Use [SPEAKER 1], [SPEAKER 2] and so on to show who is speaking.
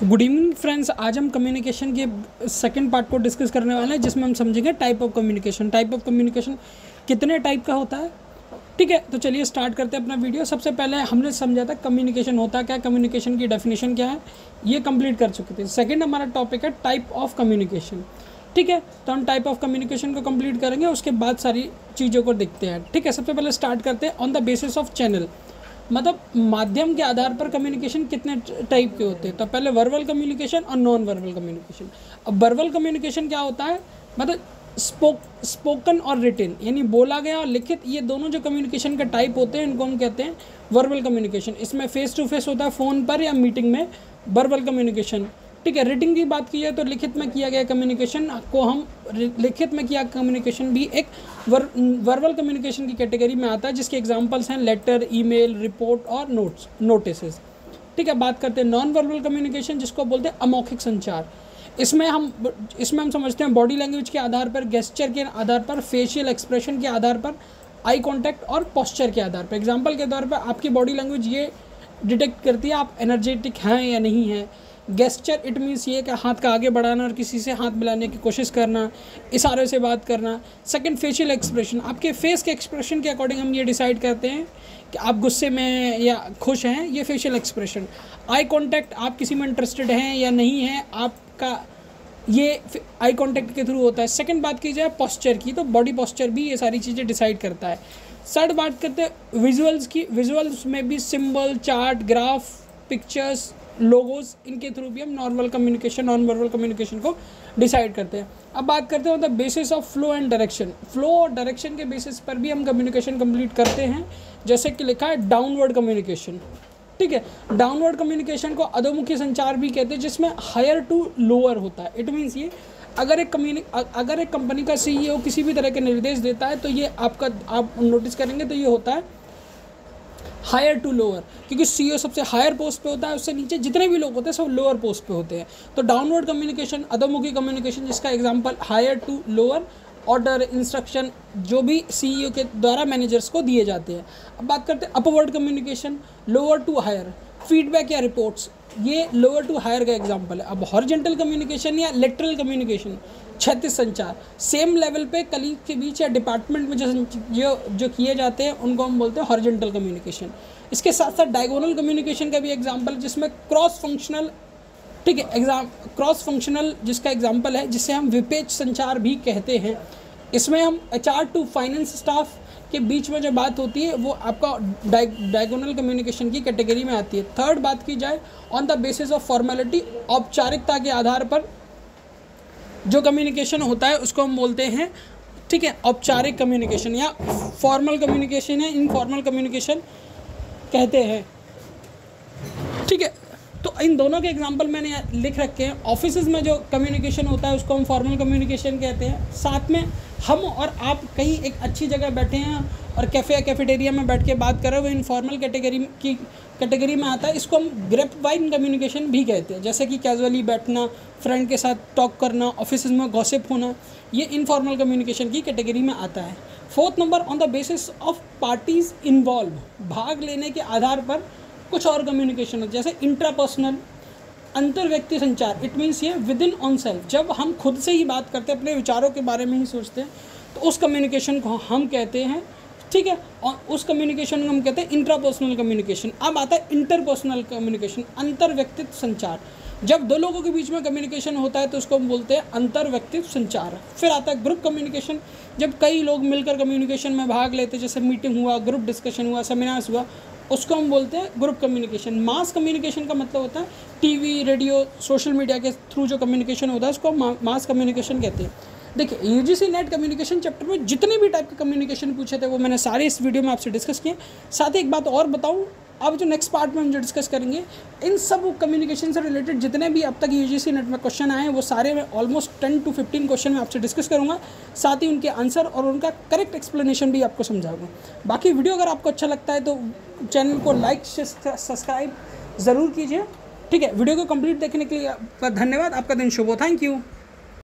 [SPEAKER 1] Good evening friends, आज हम communication के सेकंड पार्ट को डिस्कस करने वाले हैं जिसमें हम समझेंगे type of communication. Type of communication कितने टाइप का होता है, ठीक है। तो चलिए स्टार्ट करते हैं अपना वीडियो। सबसे पहले हमने समझा था कम्युनिकेशन होता क्या, कम्युनिकेशन की डेफिनेशन क्या है, ये कंप्लीट कर चुके थे। सेकंड हमारा टॉपिक है टाइप ऑफ कम्युनिकेशन, ठीक है। तो हम टाइप ऑफ कम्युनिकेशन को कंप्लीट करेंगे, उसके बाद सारी चीज़ों को देखते हैं, ठीक है। सबसे पहले स्टार्ट करते हैं on the basis of channel, मतलब माध्यम के आधार पर कम्युनिकेशन कितने टाइप के होते हैं। तो पहले वर्बल कम्युनिकेशन और नॉन वर्बल कम्युनिकेशन। अब वर्बल कम्युनिकेशन क्या होता है, मतलब स्पोकन और रिटन, यानी बोला गया और लिखित, ये दोनों जो कम्युनिकेशन का टाइप होते हैं इनको हम कहते हैं वर्बल कम्युनिकेशन। इसमें फेस टू फेस होता है फ़ोन पर या मीटिंग में, वर्बल कम्युनिकेशन, ठीक है। रिटिंग की बात की जाए तो लिखित में किया गया कम्युनिकेशन को हम लिखित में किया कम्युनिकेशन भी एक वर्बल कम्युनिकेशन की कैटेगरी में आता है, जिसके एग्जांपल्स हैं लेटर, ईमेल, रिपोर्ट और नोटिसेस, ठीक है। बात करते हैं नॉन वर्बल कम्युनिकेशन, जिसको बोलते हैं अमौखिक संचार। इसमें हम समझते हैं बॉडी लैंग्वेज के आधार पर, गेस्चर के आधार पर, फेशियल एक्सप्रेशन के आधार पर, आई कॉन्टैक्ट और पोस्चर के आधार पर। एग्जाम्पल के तौर पर आपकी बॉडी लैंग्वेज ये डिटेक्ट करती है आप एनर्जेटिक हैं या नहीं हैं। गेस्चर इट मीन्स ये कि हाथ का आगे बढ़ाना और किसी से हाथ मिलाने की कोशिश करना, इशारे से बात करना। सेकंड फेशियल एक्सप्रेशन, आपके फेस के एक्सप्रेशन के अकॉर्डिंग हम ये डिसाइड करते हैं कि आप गुस्से में हैं या खुश हैं, ये फेशियल एक्सप्रेशन। आई कॉन्टैक्ट, आप किसी में इंटरेस्टेड हैं या नहीं हैं, आपका ये आई कॉन्टैक्ट के थ्रू होता है। सेकंड बात की जाए पोस्चर की, तो बॉडी पोस्चर भी ये सारी चीज़ें डिसाइड करता है। थर्ड बात करते हैं विजुअल्स की। विजुअल्स में भी symbol, chart, graph, pictures, logos, इनके थ्रू भी हम नॉन वर्बल कम्युनिकेशन को डिसाइड करते हैं। अब बात करते हैं the basis of flow and direction. Flow और डायरेक्शन के बेसिस पर भी हम कम्युनिकेशन कंप्लीट करते हैं, जैसे कि लिखा है डाउनवर्ड कम्युनिकेशन, ठीक है। डाउनवर्ड कम्युनिकेशन को अधोमुखी संचार भी कहते हैं, जिसमें हायर टू लोअर होता है। इट मीन्स ये अगर एक कंपनी का सीईओ किसी भी तरह के निर्देश देता है तो ये आप नोटिस करेंगे तो ये होता है हायर टू लोअर, क्योंकि सीईओ सबसे हायर पोस्ट पे होता है, उससे नीचे जितने भी लोग होते हैं सब लोअर पोस्ट पे होते हैं। तो डाउनवर्ड कम्युनिकेशन, अधोमुखी कम्युनिकेशन, जिसका example higher to lower, order, instruction जो भी सीईओ के द्वारा मैनेजर्स को दिए जाते हैं। अब बात करते हैं upward communication, lower to higher, feedback या रिपोर्ट्स, ये लोअर टू हायर का एग्जांपल है। अब हॉरिजॉन्टल कम्युनिकेशन या लेटरल कम्युनिकेशन, क्षैतिज संचार, सेम लेवल पे कलीग के बीच या डिपार्टमेंट में जो किए जाते हैं उनको हम बोलते हैं हॉरिजॉन्टल कम्युनिकेशन। इसके साथ साथ डायगोनल कम्युनिकेशन का भी एग्जांपल, जिसमें क्रॉस फंक्शनल, ठीक है, क्रॉस फंक्शनल जिसका एग्जांपल है, जिसे हम विपेज संचार भी कहते हैं। इसमें हम HR टू फाइनेंस स्टाफ के बीच में जो बात होती है वो आपका डायगोनल कम्युनिकेशन की कैटेगरी में आती है। थर्ड बात की जाए on the basis of formality, औपचारिकता के आधार पर जो कम्युनिकेशन होता है उसको हम बोलते हैं, ठीक है, औपचारिक कम्युनिकेशन या फॉर्मल कम्युनिकेशन है, इनफॉर्मल कम्युनिकेशन कहते हैं, ठीक है। तो इन दोनों के एग्जांपल मैंने लिख रखे हैं। ऑफिसेज में जो कम्युनिकेशन होता है उसको हम फॉर्मल कम्युनिकेशन कहते हैं। साथ में हम और आप कहीं एक अच्छी जगह बैठे हैं और कैफ़े या कैफेटेरिया में बैठ के बात कर रहे हैं, वो इनफॉर्मल कैटेगरी में आता है। इसको हम ग्रेपवाइन कम्युनिकेशन भी कहते हैं, जैसे कि कैजुअली बैठना, फ्रेंड के साथ टॉक करना, ऑफिस में गॉसिप होना, ये इनफॉर्मल कम्युनिकेशन की कैटेगरी में आता है। Fourth number, on the basis of parties involve, भाग लेने के आधार पर कुछ और कम्युनिकेशन होता है, जैसे इंट्रापर्सनल, अंतर व्यक्ति संचार। इट मीन्स ये विद इन ऑन सेल्फ, जब हम खुद से ही बात करते हैं, अपने विचारों के बारे में ही सोचते हैं, तो उस कम्युनिकेशन को हम कहते हैं, ठीक है। और उस कम्युनिकेशन को हम कहते हैं इंट्रापर्सनल कम्युनिकेशन। अब आता है इंटरपर्सनल कम्युनिकेशन, अंतर व्यक्तित्व संचार। जब दो लोगों के बीच में कम्युनिकेशन होता है तो उसको हम बोलते हैं अंतर व्यक्तित्व संचार। फिर आता है ग्रुप कम्युनिकेशन, जब कई लोग मिलकर कम्युनिकेशन में भाग लेते हैं, जैसे मीटिंग हुआ, ग्रुप डिस्कशन हुआ, सेमिनार्स हुआ, उसको हम बोलते हैं ग्रुप कम्युनिकेशन। मास कम्युनिकेशन का मतलब होता है टीवी, रेडियो, सोशल मीडिया के थ्रू जो कम्युनिकेशन होता है उसको हम मास कम्युनिकेशन कहते हैं। देखिए UGC नेट कम्युनिकेशन चैप्टर में जितने भी टाइप के कम्युनिकेशन पूछे थे वो मैंने सारे इस वीडियो में आपसे डिस्कस किए। साथ ही एक बात और बताऊं, अब जो नेक्स्ट पार्ट में हम जो डिस्कस करेंगे, इन सब कम्युनिकेशन से रिलेटेड जितने भी अब तक UGC नेट में क्वेश्चन आए हैं वो सारे मैं ऑलमोस्ट 10 to 15 क्वेश्चन में आपसे डिस्कस करूंगा, साथ ही उनके आंसर और उनका करेक्ट एक्सप्लेनेशन भी आपको समझाऊंगा। बाकी वीडियो अगर आपको अच्छा लगता है तो चैनल को लाइक सब्सक्राइब ज़रूर कीजिए, ठीक है। वीडियो को कंप्लीट देखने के लिए धन्यवाद। आपका दिन शुभ हो। Thank you.